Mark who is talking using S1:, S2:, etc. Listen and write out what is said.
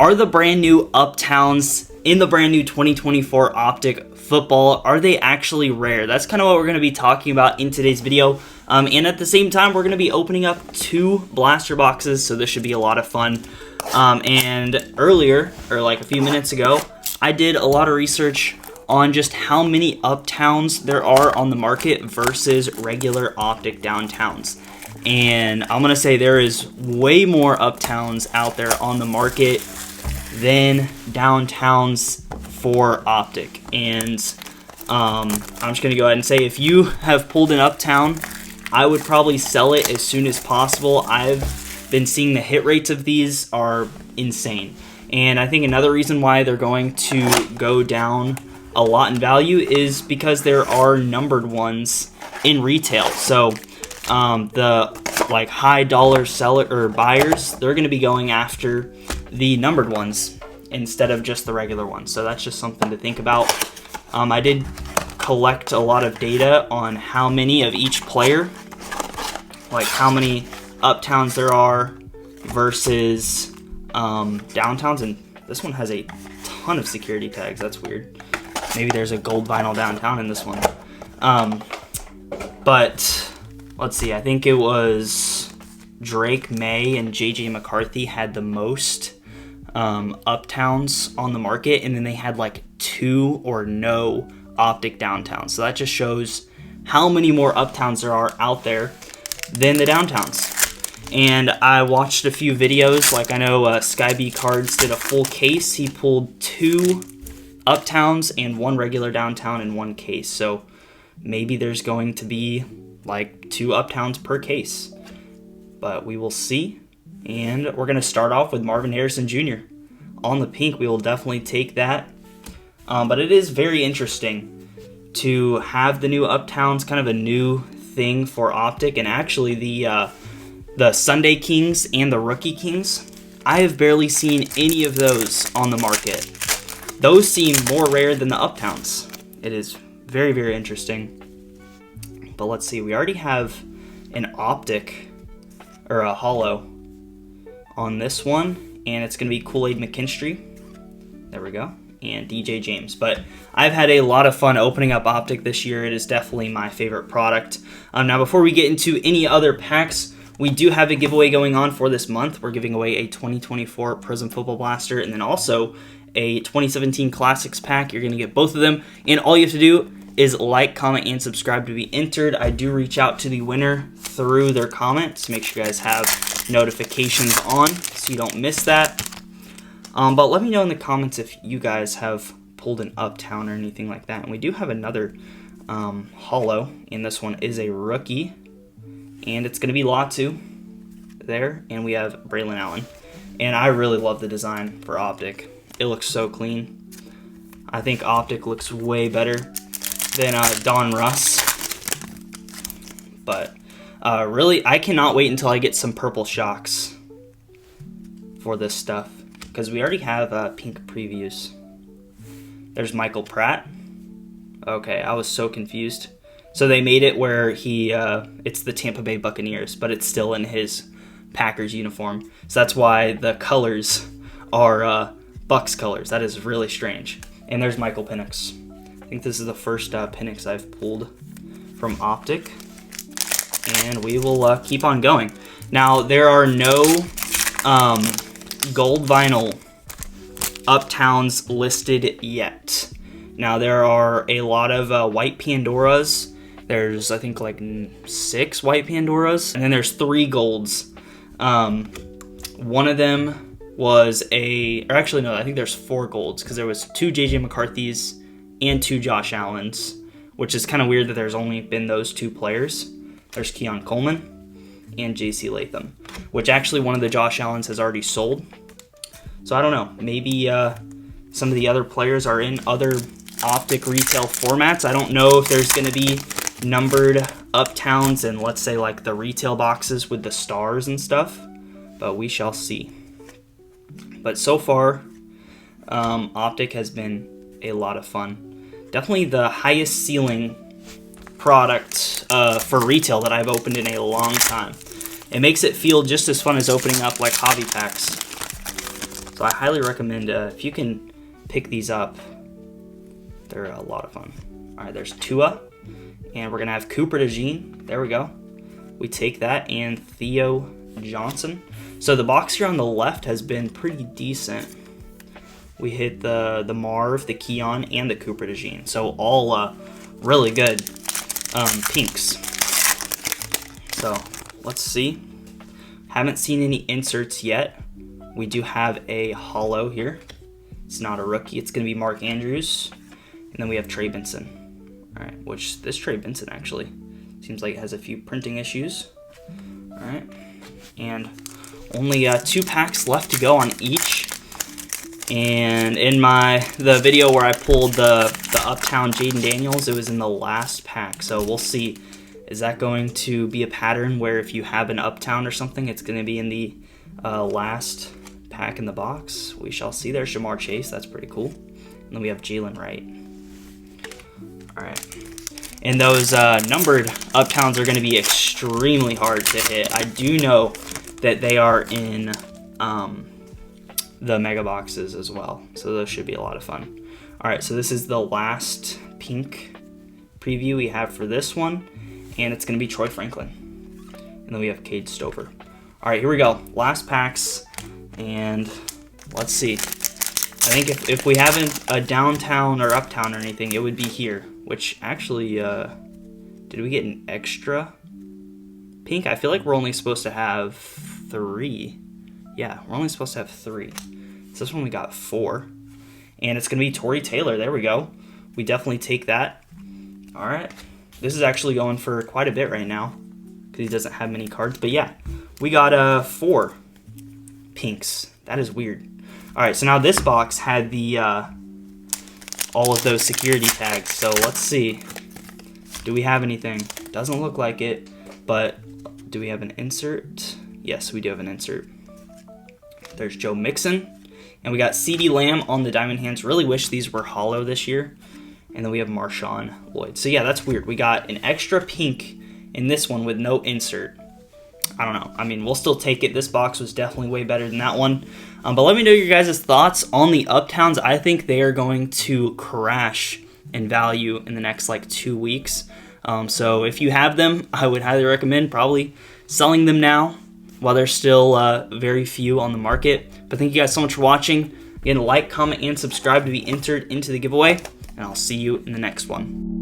S1: Are the brand new Uptowns in the brand new 2024 Optic football, are they actually rare? That's kind of what we're going to be talking about in today's video. And at the same time, we're going to be opening up 2 blaster boxes, so this should be a lot of fun. And earlier, or like a few minutes ago, I did a lot of research on just how many Uptowns there are on the market versus regular Optic Downtowns. And I'm going to say there is way more Uptowns out there on the market than Downtowns for Optic. And I'm just going to go ahead and say, if you have pulled an Uptown, I would probably sell it as soon as possible. I've been seeing the hit rates of these are insane. And I think another reason why they're going to go down a lot in value is because there are numbered ones in retail. So the like high dollar seller or buyers, they're going to be going after the numbered ones instead of just the regular ones. So that's just something to think about. I did collect a lot of data on how many of each player, like how many Uptowns there are versus Downtowns, and this one has a ton of security tags. That's weird. Maybe there's a gold vinyl downtown in this one. But let's see, I think it was Drake May and JJ McCarthy had the most Uptowns on the market, and then they had like 2 or no Optic Downtowns. So that just shows how many more Uptowns there are out there than the Downtowns. And I watched a few videos, like I know Skyb Cards did a full case. He pulled 2 Uptowns and 1 regular Downtown in 1 case. So maybe there's going to be like 2 Uptowns per case, but we will see. And we're going to start off with Marvin Harrison Jr. on the pink. We will definitely take that. But it is very interesting to have the new Uptowns, kind of a new thing for Optic. And actually the Sunday Kings and the Rookie Kings, I have barely seen any of those on the market. Those seem more rare than the Uptowns. It is very, very interesting. But let's see, we already have an Optic, or a holo, on this one, and it's going to be Kool-Aid McKinstry. There we go. And DJ James. But I've had a lot of fun opening up Optic this year. It is definitely my favorite product. Now, before we get into any other packs, we do have a giveaway going on for this month. We're giving away a 2024 Prism Football Blaster and then also a 2017 Classics pack. You're going to get both of them. And all you have to do is like, comment, and subscribe to be entered. I do reach out to the winner through their comments. Make sure you guys have notifications on so you don't miss that. But let me know in the comments if you guys have pulled an Uptown or anything like that. And we do have another holo, and this one is a rookie. And it's going to be Latu there, and we have Braylon Allen. And I really love the design for Optic. It looks so clean. I think Optic looks way better than Don Russ. But really, I cannot wait until I get some purple shocks for this stuff, because we already have pink previews. There's Michael Pratt. Okay, I was so confused. So they made it where it's the Tampa Bay Buccaneers, but it's still in his Packers uniform. So that's why the colors are Bucs colors. That is really strange. And there's Michael Penix. I think this is the first Penix I've pulled from Optic. And we will keep on going. Now, there are no gold vinyl Uptowns listed yet. Now, there are a lot of white Pandoras. There's, I think, like 6 white Pandoras. And then there's 3 golds. One of them was or actually, no, I think there's 4 golds, because there was 2 JJ McCarthy's and 2 Josh Allens, which is kind of weird that there's only been those 2 players. There's Keon Coleman and JC Latham, which actually one of the Josh Allens has already sold. So I don't know. Maybe some of the other players are in other Optic retail formats. I don't know if there's going to be numbered Uptowns and, let's say, like the retail boxes with the stars and stuff, but we shall see. But so far, Optic has been a lot of fun. Definitely the highest ceiling product for retail that I've opened in a long time. It makes it feel just as fun as opening up like hobby packs. So I highly recommend if you can pick these up, they're a lot of fun. All right, there's Tua, and we're gonna have Cooper DeJean. There we go. We take that, and Theo Johnson. So the box here on the left has been pretty decent. We hit the Marv, the Keon, and the Cooper DeJean. So all really good pinks. So let's see. Haven't seen any inserts yet. We do have a holo here. It's not a rookie. It's going to be Mark Andrews. And then we have Trey Benson. All right, which this Trey Benson actually seems like it has a few printing issues. All right, and only 2 packs left to go on each. And in the video where I pulled the Uptown Jaden Daniels, it was in the last pack. So we'll see. Is that going to be a pattern where if you have an Uptown or something, it's going to be in the last pack in the box? We shall see. There's Jamar Chase. That's pretty cool. And then we have Jalen Wright. All right. And those numbered Uptowns are going to be extremely hard to hit. I do know that they are in the mega boxes as well. So those should be a lot of fun. All right, so this is the last pink preview we have for this one. And it's going to be Troy Franklin. And then we have Cade Stover. All right, here we go. Last packs. And let's see. I think if we haven't a downtown or uptown or anything, it would be here. Which actually, did we get an extra pink? I feel like we're only supposed to have 3. Yeah, we're only supposed to have 3. So this one we got 4. And it's going to be Torrey Taylor. There we go. We definitely take that. All right. This is actually going for quite a bit right now because he doesn't have many cards. But yeah, we got 4 pinks. That is weird. All right, so now this box had the all of those security tags. So let's see. Do we have anything? Doesn't look like it, but do we have an insert? Yes, we do have an insert. There's Joe Mixon, and we got CeeDee Lamb on the diamond hands. Really wish these were hollow this year. And then we have Marshawn Lloyd. So yeah, that's weird. We got an extra pink in this one with no insert. I don't know. I mean, we'll still take it. This box was definitely way better than that one. But let me know your guys' thoughts on the Uptowns. I think they are going to crash in value in the next 2 weeks. So if you have them, I would highly recommend probably selling them now while there's still very few on the market. But thank you guys so much for watching. Again, like, comment, and subscribe to be entered into the giveaway. And I'll see you in the next one.